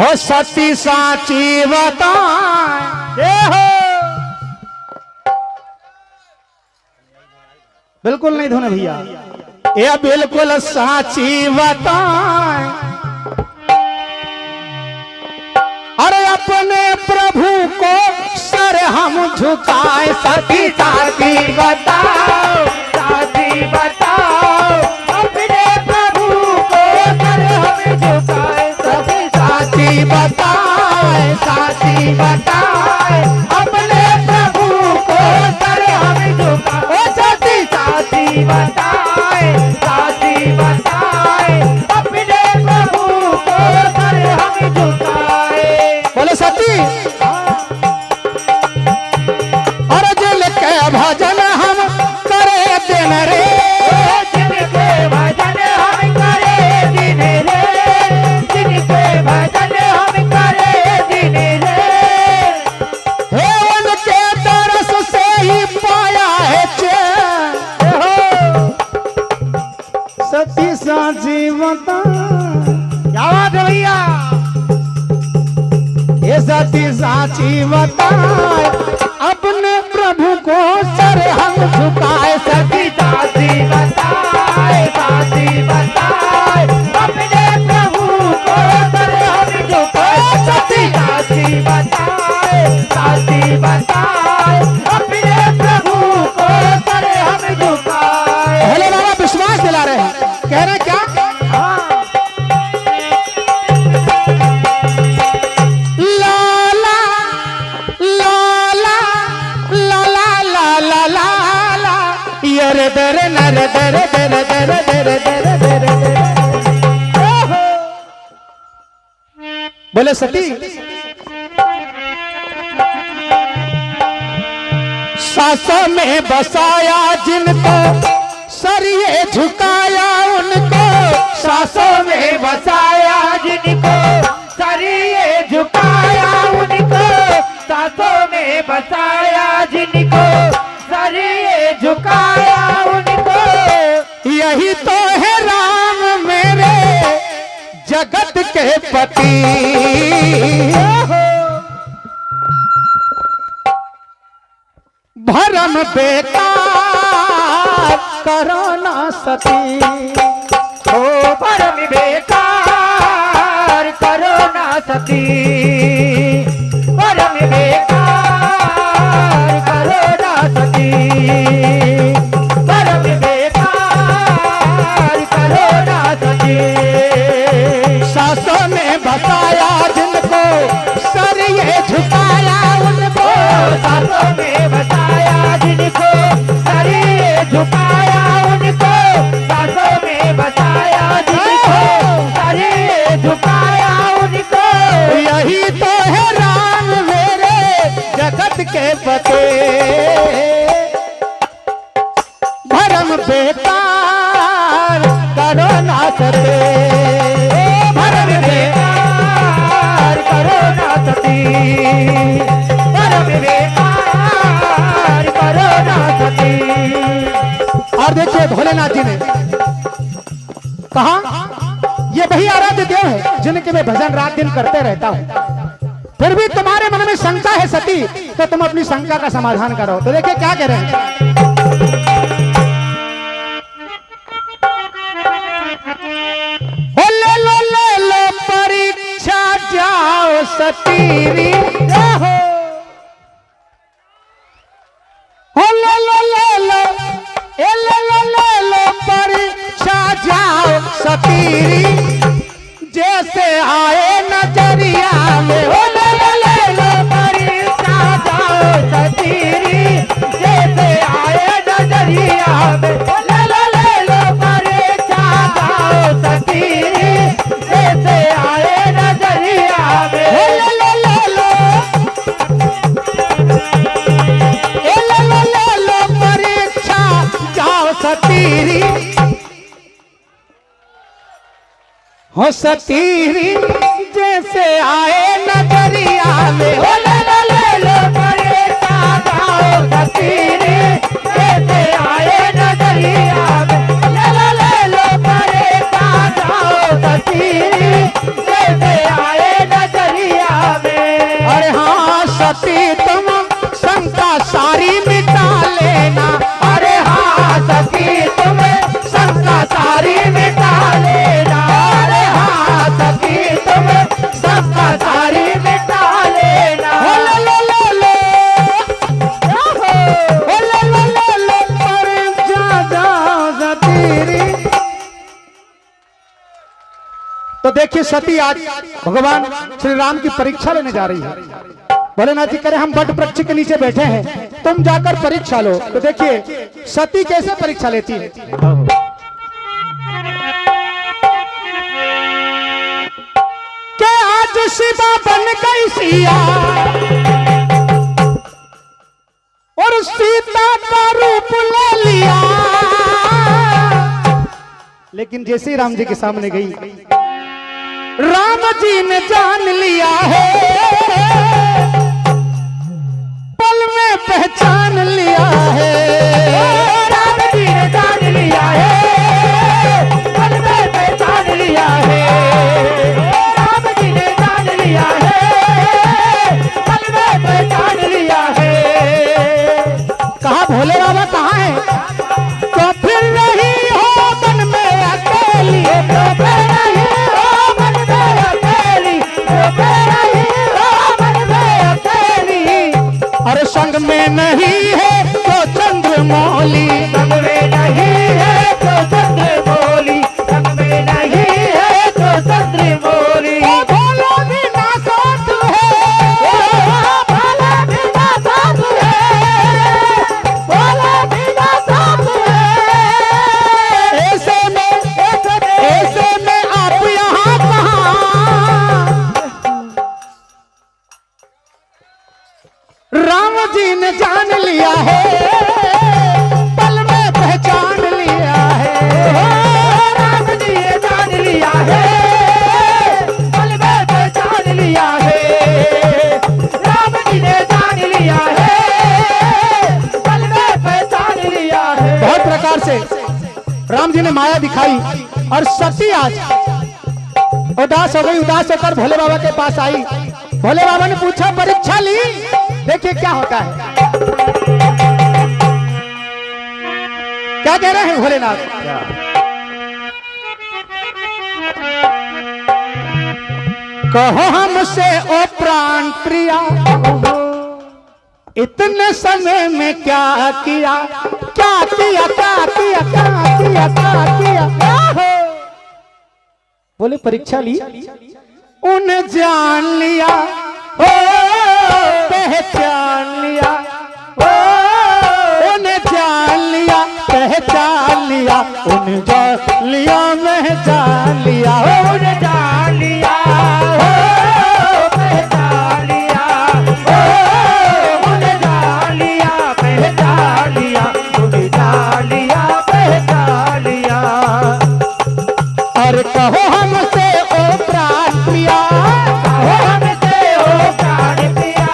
हो सती साची बताए हो। बिल्कुल नहीं धोने भैया, ये बिल्कुल साची बताए। अरे अपने प्रभु को सर हम झुकाए। सती साची बताओ, साची बताओ, अपने प्रभु को सर हम झुकाए। सती साची बताए, साची बताए, अपने प्रभु को सर हम झुकाए। सती साची बताए, साची बताए, अपने प्रभु को सर हम झुकाए। बोले सती और जिल के भजन हम करे दिन रे। जिल के भजन हम करे दिन रे, जिल के भजन हम करे दिन रे। हे उनके तरस से ही पाया है चैन। सती साची बता, क्या बात है भैया। ये सती साची बताए, अपने प्रभु को सर हम झुकाए। सती साची बताए, साची बताए, अपने प्रभु को सर हम झुकाए। सती साची बताए, साची बताए, अपने प्रभु को सर हम झुकाए। भोले बाबा विश्वास दिला रहे हैं, कह रहे क्या? दर नर दर दर दर दर दर दर। बोले सती सांसों में बसाया जिनको, सर ये झुकाया उनको। सांसों में बसाया जिनको, सर ये झुकाया उनको। सांसों में बसाया जिनको, सर ये झुकाया उनको। यही तो है राम मेरे जगत के पति। भरम बेकार करो ना सती, ओ भरम बेकार करो ना सती। भरम बेकार करो ना सती, भरम बेकार करो ना सती। सासों में बसाया जिनको, सर ये झुकाया उनको। सासों में बसाया जिनको, सर ये झुकाया उनको। सासों में बसाया जिनको, सर ये झुकाया उनको। यही तो है राम मेरे जगत के पते। भरम बेकार करो ना सती, भरम बेकार करो ना सती। भरम बेकार करो ना सती। और देखिए भोलेनाथ जी ने कहा, ये वही आराध्य देव है जिनके मैं भजन रात दिन करते रहता हूँ। फिर भी तुम्हारे मन में शंका है सती, तो तुम अपनी शंका का समाधान करो। तो देखिए क्या कह रहे हैं। ले लो परीक्षा जाओ सतीरी, हो ले लो परीक्षा जाओ सतीरी। जैसे आए नजरिया में, हो ले लो परीक्षा जाओ सतीरी। जैसे आए नजरिया में, ले लो परीक्षा जाओ सतीरी। जैसे आए नजरिया में, ले लो परीक्षा जाओ सतीरी। हो सतीरी जैसे आए नजरिया में, हो ले लो परीक्षा जाओ सतीरी। जैसे आए नजरिया में, ले लो परीक्षा जाओ सतीरी। जैसे आए नजरिया देखिए सती आज भगवान श्री राम की परीक्षा लेने जा रही है। भोलेनाथ जी कह रहे हम वट वृक्ष के नीचे बैठे हैं, तुम जाकर परीक्षा लो। तो देखिए सती कैसे परीक्षा लेती है। कि आज शिवा बन गई सिया और सीता का रूप ले लिया, लेकिन जैसे राम जी के सामने गई, राम जी ने जान लिया है, पल में पहचान लिया है। राम जी ने जान लिया है, पल में पहचान लिया है। राम जी ने जान लिया है, पल में पहचान लिया है। कहा भोले बाबा कहाँ है? तो फिर नहीं हो मन में अकेली, तो फिर नहीं हो मन में अकेली, तो फिर नहीं हो मन में अकेली। और संग में नहीं है तो चंद्रमौली, संग में नहीं है तो चंद्रमौली, संग में नहीं है तो चंद्रमौली। भोला भी ना साथ है, भोला भी ना साथ है, भोला भी ना साथ है। ऐसे में आप यहाँ कहाँ? राम जी ने जान लिया है, पल में पहचान लिया है। राम जी ने जान लिया है, पल में पहचान लिया है। राम जी ने जान लिया है, पल में पहचान लिया है। बहुत प्रकार से राम जी ने माया दिखाई और सती आज उदास हो गई। उदास होकर भोले बाबा के पास आई। भोले बाबा ने पूछा परीक्षा ली, देखिए क्या होता है। क्या कह रहे हैं भोलेनाथ? कहो हमसे ओ प्राण प्रिया, इतने समय में क्या किया, क्या किया, क्या किया, क्या किया, क्या किया। बोले परीक्षा ली, उन्हें जान लिया, ओ पहचान लिया, ओ उन्हें जान लिया, पहचान लिया, उन्हें जान लिया, मैं जान लिया, उन्हें जान लिया, ओ पहचान लिया, ओ उन्हें जान लिया, पहचान लिया, उन्हें जान लिया, पहचान लिया। और कहो हमसे ओ प्राण प्रिया, कहो हमसे ओ प्राण प्रिया,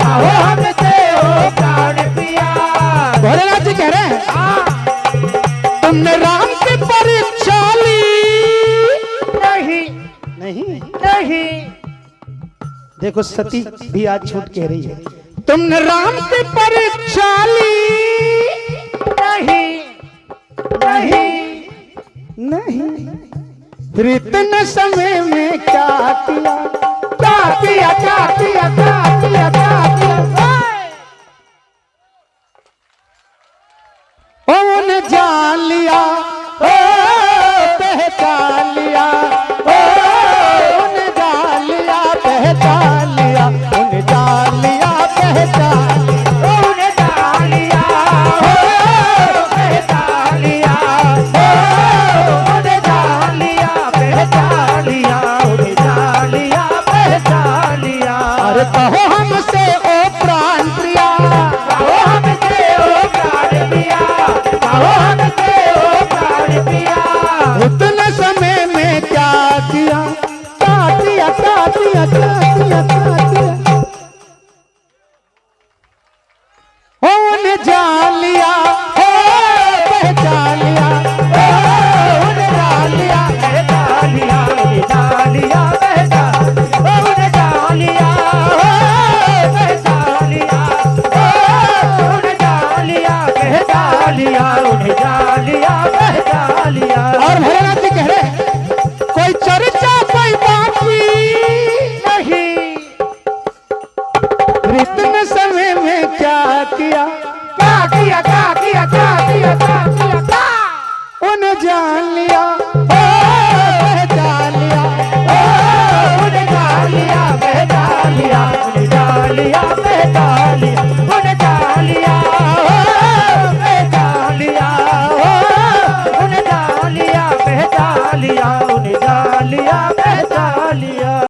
कहो हमसे ओ प्राण प्रिया। भोलेनाथ जी कह रहे हैं तुमने राम की परीक्षा ली? नहीं नहीं नहीं। देखो सती भी आज झूठ कह रही है। तुमने राम की परीक्षा ली? नहीं नहीं नहीं। फिर इतने समय में क्या किया, क्या किया, क्या किया, क्या किया, क्या किया। उन्हें जान लिया, ओ पहचान लिया, ओ उन्हें जान लिया, पहचान लिया, उन्हें जान लिया, पहचान लिया, उन्हें जान लिया, ओ पहचान लिया, ओ उन्हें जान लिया, पहचान लिया, उन्हें जान लिया, पहचान लिया। अरे कहो हमसे ओ प्राण प्रिया, कहो हमसे ओ प्राण प्रिया, कहो हमसे ओ प्राण प्रिया। इतने समय में क्या किया, क्या किया, क्या किया, क्या किया, क्या किया। उन्हें जान लिया, ओ पहचान लिया, ओ उन्हें जान लिया, पहचान लिया, उन्हें जान लिया, पहचान, ओ उन्हें जान लिया, ओ पहचान लिया, ओ उन्हें जान लिया, पहचान लिया, उन्हें जान लिया, पहचान लिया। और भोलेनाथ जी कह रहे हैं कोई चर्चा कोई बाकी नहीं। इतने समय में क्या किया, क्या किया, क्या किया, क्या किया, क्या किया, क्या उन्हें जान लिया,